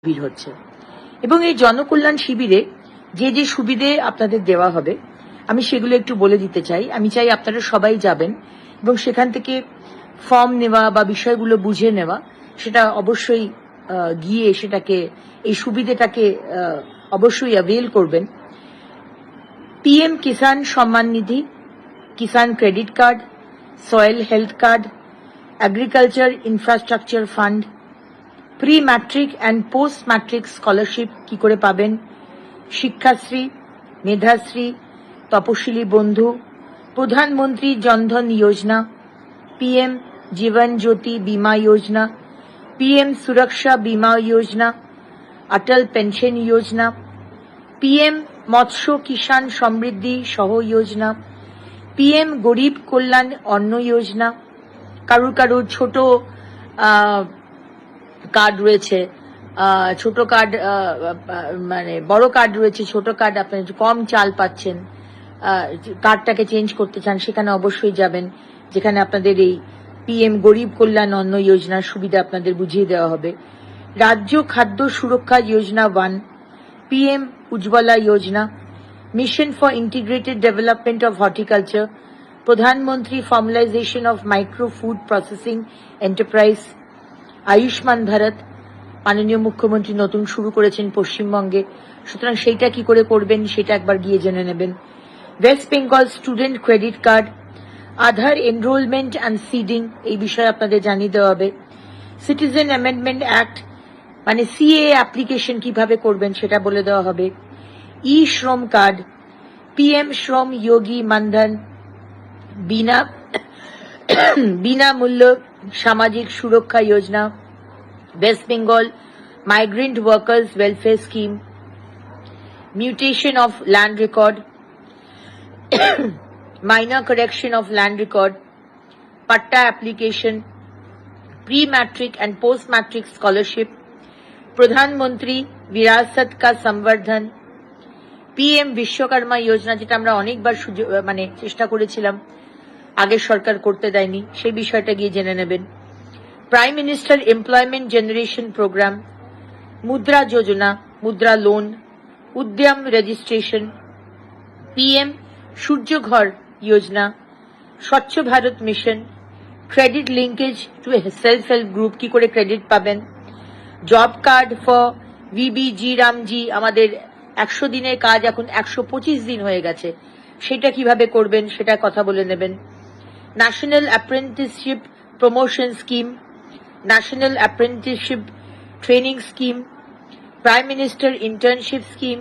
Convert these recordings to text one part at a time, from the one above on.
শিবির হচ্ছে এবং এই জনকল্যাণ শিবিরে যে যে সুবিধে আপনাদের দেওয়া হবে আমি সেগুলো একটু বলে দিতে চাই। আমি চাই আপনারা সবাই যাবেন এবং সেখান থেকে ফর্ম নেওয়া বা বিষয়গুলো বুঝে নেওয়া, সেটা অবশ্যই গিয়ে সেটাকে এই সুবিধেটাকে অবশ্যই অ্যাভেল করবেন। PM Kisan Samman Nidhi, Kisan credit card, soil health card, agriculture infrastructure fund, pre matric and post matric scholarship কি করে পাবেন, শিক্ষাশ্রী, মেধাশ্রী, তপশিলি বন্ধু, প্রধানমন্ত্রী জনধন যোজনা, পিএম জীবন জ্যোতি बीमा योजना, पीएम सुरक्षा बीमा योजना, अटल पेंशन योजना, पीएम मत्स्य किसान समृद्धि सह योजना, पीएम गरीब कल्याण अन्न योजना। কারুর কারুর ছোট কার্ড রয়েছে, ছোট কার্ড মানে বড় কার্ড রয়েছে, ছোট কার্ড আপনি কম চাল পাচ্ছেন, কার্ডটাকে চেঞ্জ করতে চান, সেখানে অবশ্যই যাবেন যেখানে আপনাদের এই পিএম গরিব কল্যাণ অন্ন যোজনার সুবিধা আপনাদের বুঝিয়ে দেওয়া হবে। Rajya Khadya Suraksha Yojana 1, PM Ujjwala Yojana, mission for integrated development of horticulture, Pradhanmantri formalisation of micro food processing enterprise, Ayushman Bharat মাননীয় মুখ্যমন্ত্রী নতুন শুরু করেছেন পশ্চিমবঙ্গে, সুতরাং সেইটা কি করে করবেন সেটা একবার গিয়ে জেনে নেবেন। West Bengal student credit card, Aadhaar enrolment and seeding এই বিষয়ে আপনাদের জানিয়ে দেওয়া হবে। সিটিজেন অ্যামেন্ডমেন্ট অ্যাক্ট মানে সিএ অ্যাপ্লিকেশন কিভাবে করবেন সেটা বলে দেওয়া হবে। ই শ্রম কার্ড, পিএম শ্রম যোগী Maandhan, Binamulya Samajik Suraksha Yojana, West Bengal migrant workers welfare scheme, mutation of land record, minor correction of land record, patta application, pre-matric and post-matric scholarship, pradhan mantri virasat ka samvardhan, PM vishwakarma योजना যেটা আমরা অনেকবার মানে চেষ্টা করেছিলাম, আগের সরকার করতে দেয়নি, সেই বিষয়টা গিয়ে জেনে নেবেন। Prime minister employment generation programme, Mudra Yojana, মুদ্রা লোন, उद्यम registration, PM Surya Ghar Yojana, Swachh Bharat mission, credit linkage to self help group की करे क्रेडिट पाबेन, job card for VBG Ramji আমাদের 100 দিনের কাজ এখন 125 দিন হয়ে গেছে, সেটা কিভাবে করবেন সেটা কথা বলে নেবেন। National apprenticeship promotion scheme, national apprenticeship training scheme, prime minister internship scheme,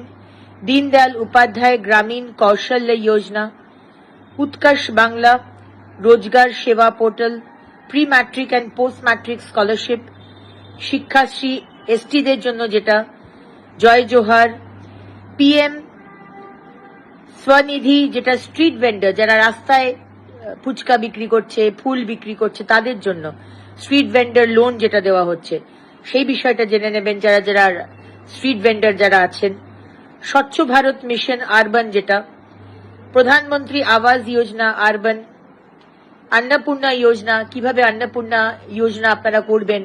Deendayal Upadhyaya Grameen Kaushalya Yojana, Utkarsh Bangla, Rozgar Seva portal, pre matric and post matric scholarship, Shikshashree एसटीদের জন্য যেটা, জয় জোহার, পিএম স্বনিধি যেটা স্ট্রিট ভেন্ডর যারা রাস্তায় ফুচকা বিক্রি করছে, ফুল বিক্রি করছে তাদের জন্য স্ট্রিট ভেন্ডর লোন যেটা দেওয়া হচ্ছে সেই বিষয়টা জেনে নেবেন যারা যারা স্ট্রিট ভেন্ডর যারা আছেন। স্বচ্ছ ভারত মিশন আরবান যেটা, প্রধানমন্ত্রী আবাস যোজনা আরবান, অন্নপূর্ণা যোজনা, কিভাবে অন্নপূর্ণা যোজনা আপনারা করবেন,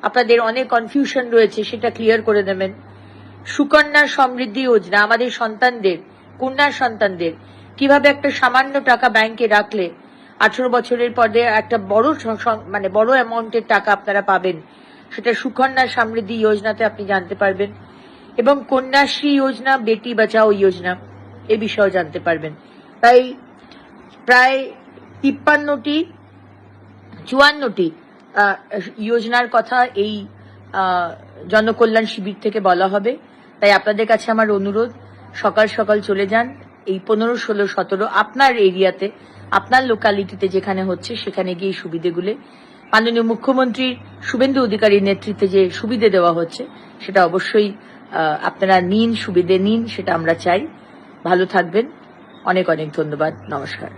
আপনাদের অনেক কনফিউশন রয়েছে সেটা ক্লিয়ার করে দেবেন। সুকন্যা সমৃদ্ধি যোজনা, আমাদের সন্তানদের, কন্যা সন্তানদের কিভাবে একটা সামান্য টাকা ব্যাংকে রাখলে 18 বছরের পরে একটা বড় মানে বড় অ্যামাউন্টের টাকা আপনারা পাবেন, সেটা সুকন্যা সমৃদ্ধি যোজনাতে আপনি জানতে পারবেন। এবং কন্যাশ্রী যোজনা, বেটি বাঁচাও যোজনা এ বিষয়েও জানতে পারবেন। তাই প্রায় 54টি যোজনার কথা এই জনকল্যাণ শিবির থেকে বলা হবে। তাই আপনাদের কাছে আমার অনুরোধ, সকাল সকাল চলে যান। এই 15, 16, 17 আপনার এরিয়াতে, আপনার লোকালিটিতে যেখানে হচ্ছে সেখানে গিয়ে সুবিধেগুলো মাননীয় মুখ্যমন্ত্রীর শুভেন্দু অধিকারীর নেতৃত্বে যে সুবিধে দেওয়া হচ্ছে সেটা অবশ্যই আপনারা নিন, সুবিধে নিন, সেটা আমরা চাই। ভালো থাকবেন, অনেক অনেক ধন্যবাদ, নমস্কার।